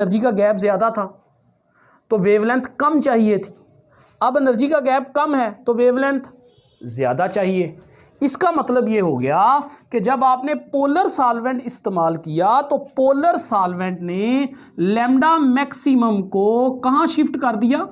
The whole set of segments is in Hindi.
एनर्जी का गैप ज़्यादा था तो वेवलेंथ कम चाहिए थी। अब एनर्जी का गैप कम है तो वेवलेंथ ज़्यादा चाहिए। इसका मतलब ये हो गया कि जब आपने पोलर सॉल्वेंट इस्तेमाल किया तो पोलर सॉल्वेंट ने लैम्डा मैक्सिमम को कहाँ शिफ्ट कर दिया?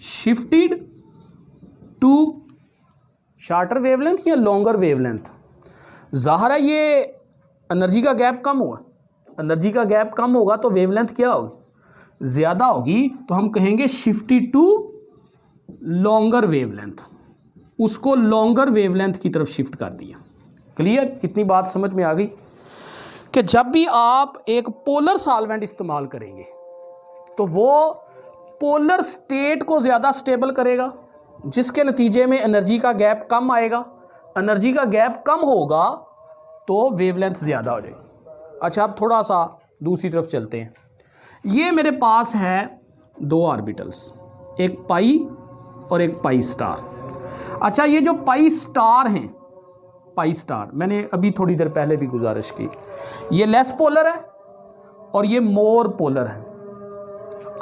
शिफ्टेड टू शॉर्टर वेवलेंथ या लॉन्गर वेवलेंथ। ज़ाहिर है ये एनर्जी का गैप कम हुआ, एनर्जी का गैप कम होगा तो वेवलेंथ क्या होगी? ज़्यादा होगी। तो हम कहेंगे शिफ्टेड टू लॉन्गर वेवलेंथ, उसको लॉन्गर वेवलेंथ की तरफ शिफ्ट कर दिया। क्लियर? कितनी बात समझ में आ गई कि जब भी आप एक पोलर सॉल्वेंट इस्तेमाल करेंगे तो वो पोलर स्टेट को ज़्यादा स्टेबल करेगा, जिसके नतीजे में एनर्जी का गैप कम आएगा। एनर्जी का गैप कम होगा तो वेवलेंथ ज़्यादा हो जाएगी। अच्छा, अब थोड़ा सा दूसरी तरफ चलते हैं। ये मेरे पास है दो ऑर्बिटल्स, एक पाई और एक पाई स्टार। अच्छा, ये जो पाई स्टार हैं, पाई स्टार मैंने अभी थोड़ी देर पहले भी गुजारिश की, ये लेस पोलर है और ये मोर पोलर है।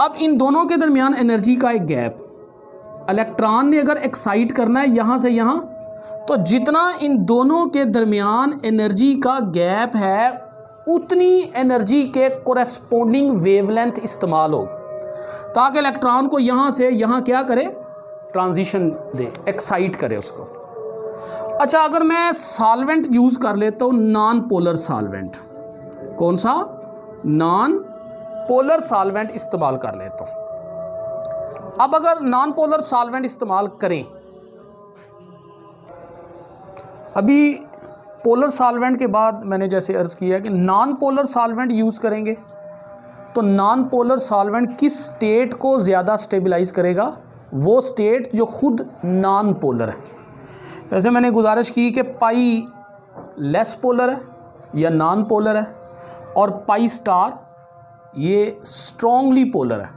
अब इन दोनों के दरमियान एनर्जी का एक गैप, इलेक्ट्रॉन ने अगर एक्साइट करना है यहाँ से यहाँ, तो जितना इन दोनों के दरमियान एनर्जी का गैप है उतनी एनर्जी के कोरेस्पोंडिंग वेवलेंथ इस्तेमाल हो, ताकि इलेक्ट्रॉन को यहाँ से यहाँ क्या करे? ट्रांजिशन दे, एक्साइट करे उसको। अच्छा, अगर मैं सॉल्वेंट यूज़ कर लेता हूँ नॉन पोलर सॉल्वेंट, कौन सा? नॉन पोलर सॉल्वेंट इस्तेमाल कर लेता हूँ। अब अगर नॉन पोलर सॉल्वेंट इस्तेमाल करें, अभी पोलर सॉल्वेंट के बाद मैंने जैसे अर्ज़ किया कि नॉन पोलर सॉल्वेंट यूज़ करेंगे तो नॉन पोलर सॉल्वेंट किस स्टेट को ज़्यादा स्टेबलाइज करेगा? वो स्टेट जो खुद नॉन पोलर है। जैसे मैंने गुजारिश की कि पाई लेस पोलर है या नॉन पोलर है और पाई स्टार ये स्ट्रॉन्गली पोलर है।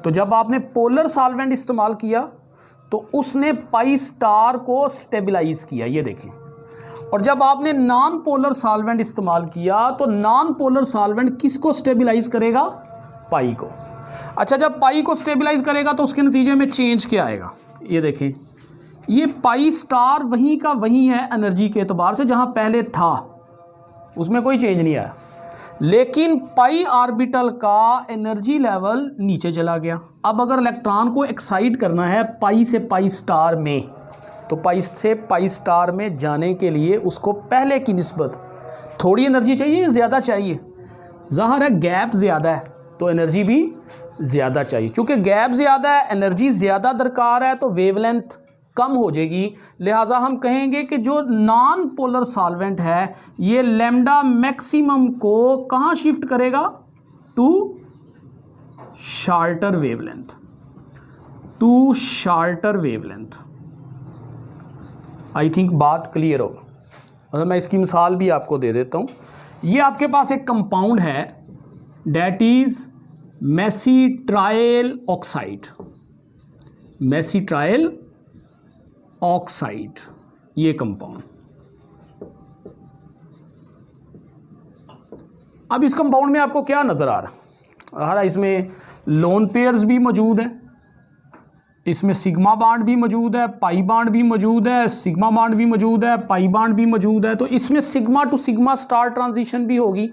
तो जब आपने पोलर सॉल्वेंट इस्तेमाल किया तो उसने पाई स्टार को स्टेबलाइज किया, ये देखें। और जब आपने नॉन पोलर सॉल्वेंट इस्तेमाल किया तो नॉन पोलर सॉल्वेंट किसको स्टेबलाइज करेगा? पाई को। अच्छा, जब पाई को स्टेबलाइज करेगा तो उसके नतीजे में चेंज क्या आएगा? ये देखें, ये पाई स्टार वहीं का वहीं है एनर्जी के एतबार से जहां पहले था, उसमें कोई चेंज नहीं आया, लेकिन पाई ऑर्बिटल का एनर्जी लेवल नीचे चला गया। अब अगर इलेक्ट्रॉन को एक्साइट करना है पाई से पाई स्टार में, तो पाई से पाई स्टार में जाने के लिए उसको पहले की निस्बत थोड़ी एनर्जी चाहिए या ज़्यादा चाहिए? ज़ाहिर है गैप ज़्यादा है तो एनर्जी भी ज़्यादा चाहिए। चूँकि गैप ज़्यादा है, एनर्जी ज़्यादा दरकार है, तो वेवलेंथ कम हो जाएगी। लिहाजा हम कहेंगे कि जो नॉन पोलर सॉल्वेंट है ये लैम्डा मैक्सिमम को कहाँ शिफ्ट करेगा? To shorter wavelength, to shorter wavelength. I think बात क्लियर हो। और मैं इसकी मिसाल भी आपको दे देता हूँ। ये आपके पास एक कंपाउंड है, डेट इज़ मेसिट्राइल ऑक्साइड, मेसिट्राइल ऑक्साइड, ये कंपाउंड। अब इस कंपाउंड में आपको क्या नज़र आ रहा है? इसमें लोन पेयर्स भी मौजूद है, इसमें सिग्मा बॉन्ड भी मौजूद है, पाई बॉन्ड भी मौजूद है, सिग्मा बॉन्ड भी मौजूद है, पाई बॉन्ड भी मौजूद है। तो इसमें sigma two sigma star transition भी होगी,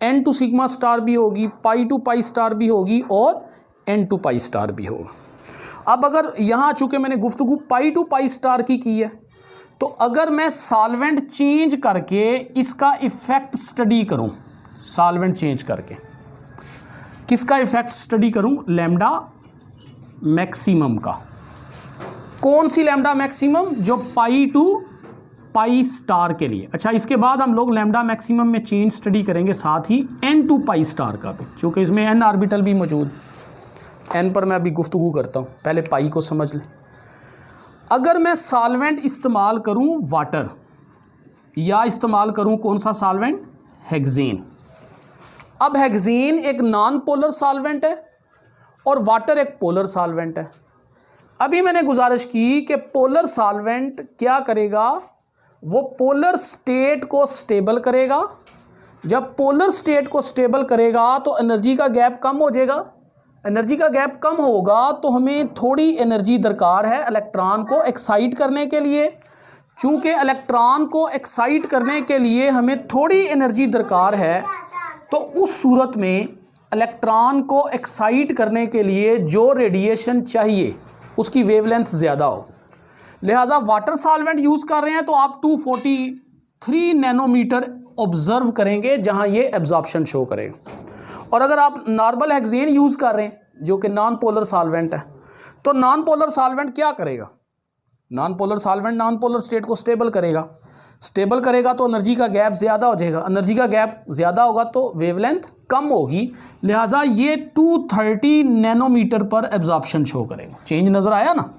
एन टू सिग्मा स्टार भी होगी, पाई टू पाई स्टार भी होगी और एन टू पाई स्टार भी होगा। अब अगर यहाँ चूँकि मैंने गुफ्तगू पाई टू पाई स्टार की है, तो अगर मैं सॉल्वेंट चेंज करके इसका इफ़ेक्ट स्टडी करूँ, सॉल्वेंट चेंज करके किसका इफ़ेक्ट स्टडी करूँ? लैम्डा मैक्सिमम का। कौन सी लैम्डा मैक्सिमम? जो पाई टू पाई स्टार के लिए। अच्छा, इसके बाद हम लोग लैम्डा मैक्सिमम में चेंज स्टडी करेंगे, साथ ही एन टू पाई स्टार का भी, चूँकि इसमें एन ऑर्बिटल भी मौजूद। एन पर मैं अभी गुफ्तगू करता हूँ, पहले पाई को समझ लें। अगर मैं सॉल्वेंट इस्तेमाल करूँ वाटर, या इस्तेमाल करूँ कौन सा सॉल्वेंट? हेक्सेन। अब हेक्सेन एक नॉन पोलर सॉल्वेंट है और वाटर एक पोलर सॉल्वेंट है। अभी मैंने गुजारिश की कि पोलर सॉल्वेंट क्या करेगा? वो पोलर स्टेट को स्टेबल करेगा, जब पोलर स्टेट को स्टेबल करेगा तो एनर्जी का गैप कम हो जाएगा। एनर्जी का गैप कम होगा तो हमें थोड़ी एनर्जी दरकार है इलेक्ट्रॉन को एक्साइट करने के लिए। चूंकि इलेक्ट्रॉन को एक्साइट करने के लिए हमें थोड़ी एनर्जी दरकार है, तो उस सूरत में इलेक्ट्रॉन को एक्साइट करने के लिए जो रेडिएशन चाहिए उसकी वेवलेंथ ज़्यादा हो। लिहाजा वाटर सॉल्वेंट यूज़ कर रहे हैं तो आप 243 नैनोमीटर ऑब्जर्व करेंगे जहां ये एब्जॉर्प्शन शो करेगा। और अगर आप नॉर्मल हेक्सेन यूज़ कर रहे हैं जो कि नॉन पोलर सॉल्वेंट है, तो नॉन पोलर सॉल्वेंट क्या करेगा? Non polar solvent non polar state को स्टेबल करेगा। स्टेबल करेगा तो एनर्जी का गैप ज़्यादा हो जाएगा। एनर्जी का गैप ज़्यादा होगा तो वेवलेंथ कम होगी। लिहाजा ये 230 नैनोमीटर पर एब्जॉर्प्शन शो करेगा। चेंज नज़र आया ना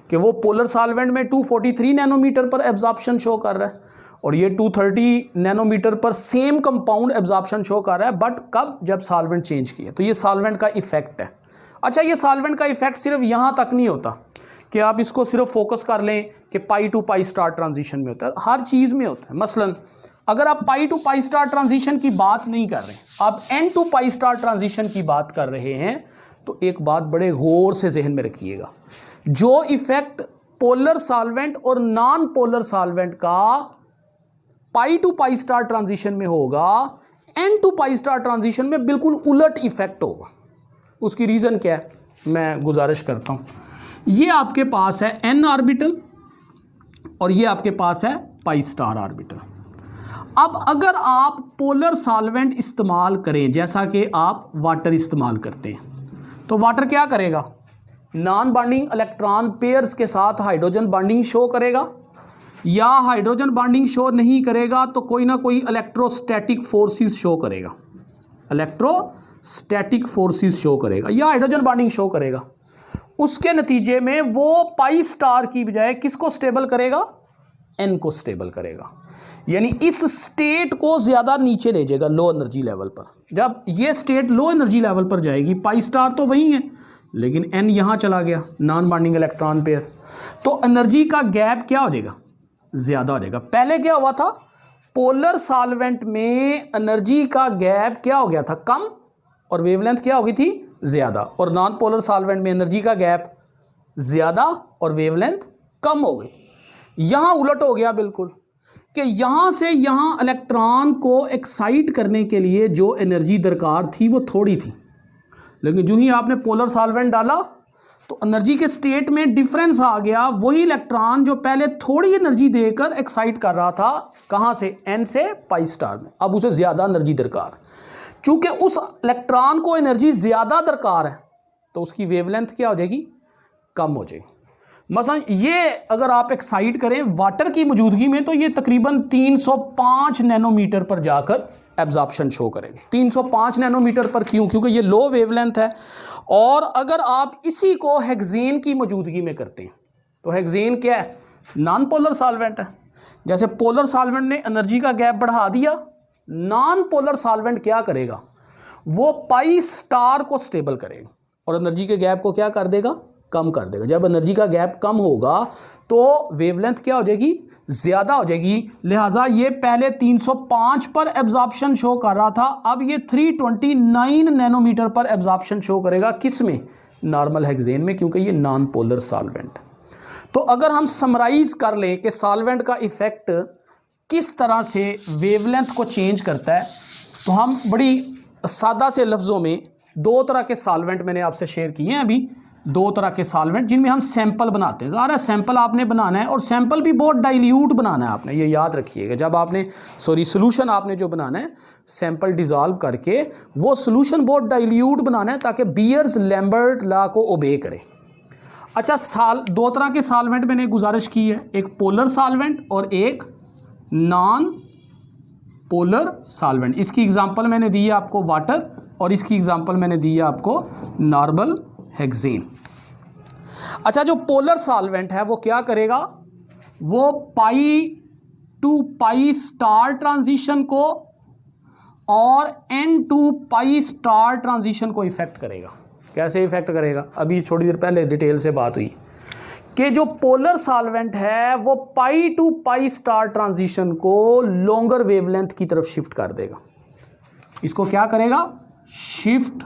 कि वो पोलर सॉल्वेंट में 243 नैनोमीटर पर एब्जॉर्प्शन शो कर रहा है और ये 230 नैनोमीटर पर सेम कंपाउंड एब्जॉर्प्शन शो कर रहा है, बट कब? जब सॉल्वेंट चेंज किया। तो ये सॉल्वेंट का इफेक्ट है। अच्छा, ये सॉल्वेंट का इफेक्ट सिर्फ यहाँ तक नहीं होता कि आप इसको सिर्फ फोकस कर लें कि पाई टू पाई स्टार ट्रांजिशन में होता है, हर चीज़ में होता है। मसलन अगर आप pi to pi star transition की बात नहीं कर रहे, आप n to pi star transition की बात कर रहे हैं, तो एक बात बड़े गौर से जहन में रखिएगा। जो इफेक्ट पोलर सॉल्वेंट और नॉन पोलर सॉल्वेंट का pi to pi star transition में होगा, n to pi star transition में बिल्कुल उलट इफेक्ट होगा। उसकी रीज़न क्या है, मैं गुजारिश करता हूँ। ये आपके पास है एन ऑर्बिटल और ये आपके पास है पाई स्टार ऑर्बिटल। अब अगर आप पोलर सॉल्वेंट इस्तेमाल करें जैसा कि आप वाटर इस्तेमाल करते हैं, तो वाटर क्या करेगा? नॉन बॉन्डिंग इलेक्ट्रॉन पेयर्स के साथ हाइड्रोजन बॉन्डिंग शो करेगा, या हाइड्रोजन बॉन्डिंग शो नहीं करेगा तो कोई ना कोई इलेक्ट्रोस्टैटिक फोर्सेस शो करेगा। इलेक्ट्रोस्टैटिक फोर्सेस शो करेगा या हाइड्रोजन बॉन्डिंग शो करेगा। उसके नतीजे में वो पाई स्टार की बजाय किसको स्टेबल करेगा? एन को स्टेबल करेगा, यानी इस स्टेट को ज़्यादा नीचे ले जाएगा लो एनर्जी लेवल पर। जब ये स्टेट लो एनर्जी लेवल पर जाएगी, पाई स्टार तो वही है लेकिन एन यहाँ चला गया, नॉन बॉन्डिंग इलेक्ट्रॉन पेयर, तो एनर्जी का गैप क्या हो जाएगा? ज़्यादा हो जाएगा। पहले क्या हुआ था? पोलर सॉल्वेंट में एनर्जी का गैप क्या हो गया था? कम, और वेवलेंथ क्या हो गई थी? ज़्यादा। और नॉन पोलर सॉल्वेंट में एनर्जी का गैप ज़्यादा और वेवलेंथ कम हो गई। यहाँ उलट हो गया बिल्कुल, कि यहाँ से यहाँ इलेक्ट्रॉन को एक्साइट करने के लिए जो एनर्जी दरकार थी वो थोड़ी थी, लेकिन जो ही आपने पोलर सॉल्वेंट डाला तो एनर्जी के स्टेट में डिफरेंस आ गया। वही इलेक्ट्रॉन जो पहले थोड़ी एनर्जी देकर एक्साइट कर रहा था, कहाँ से? एन से पाई स्टार में, अब उसे ज़्यादा एनर्जी दरकार। चूँकि उस इलेक्ट्रॉन को एनर्जी ज़्यादा दरकार है तो उसकी वेवलेंथ क्या हो जाएगी? कम हो जाएगी। मसलन ये अगर आप एक्साइट करें वाटर की मौजूदगी में तो ये तकरीबन 305 नैनोमीटर पर जाकर एब्जॉर्प्शन शो करेगी। 305 नैनोमीटर पर क्यों? क्योंकि ये लो वेवलेंथ है। और अगर आप इसी को हेक्सेन की मौजूदगी में करते हैं तो हेक्सेन क्या है? नॉन पोलर सॉल्वेंट है। जैसे पोलर सॉल्वेंट ने एनर्जी का गैप बढ़ा दिया, नॉन पोलर सॉल्वेंट क्या करेगा? वो पाई स्टार को स्टेबल करेगा और एनर्जी के गैप को क्या कर देगा? कम कर देगा। जब एनर्जी का गैप कम होगा तो वेवलेंथ क्या हो जाएगी? ज़्यादा हो जाएगी। लिहाजा ये पहले 305 पर एब्जॉर्प्शन शो कर रहा था, अब ये 329 नैनोमीटर पर एब्जॉर्प्शन शो करेगा। किस में? नॉर्मल हेक्सेन में, क्योंकि ये नॉन पोलर सॉल्वेंट। तो अगर हम समराइज कर लें कि सॉल्वेंट का इफेक्ट किस तरह से वेवलेंथ को चेंज करता है, तो हम बड़ी सादा से लफ्ज़ों में दो तरह के सॉल्वेंट मैंने आपसे शेयर किए हैं अभी, दो तरह के सॉल्वेंट जिनमें हम सैंपल बनाते हैं। ज़ाहिर है सैंपल आपने बनाना है और सैंपल भी बहुत डाइल्यूट बनाना है आपने, ये याद रखिएगा। जब आपने सोल्यूशन आपने जो बनाना है सैंपल डिज़ोल्व करके वो सोल्यूशन बहुत डाइल्यूट बनाना है ताकि बियर्स लैम्बर्ट लॉ को ओबे करे। अच्छा, दो तरह के सॉल्वेंट मैंने गुजारिश की है, एक पोलर सॉल्वेंट और एक नॉन पोलर सॉल्वेंट। इसकी एग्जांपल मैंने दी है आपको वाटर और इसकी एग्जांपल मैंने दी है आपको नॉर्मल हेक्सेन। अच्छा, जो पोलर सॉल्वेंट है वो क्या करेगा? वो pi to pi star transition को और n to pi star transition को इफेक्ट करेगा। कैसे इफेक्ट करेगा? अभी थोड़ी देर पहले डिटेल से बात हुई कि जो पोलर सॉल्वेंट है वो pi to pi star transition को लॉन्गर वेवलेंथ की तरफ शिफ्ट कर देगा। इसको क्या करेगा, शिफ्ट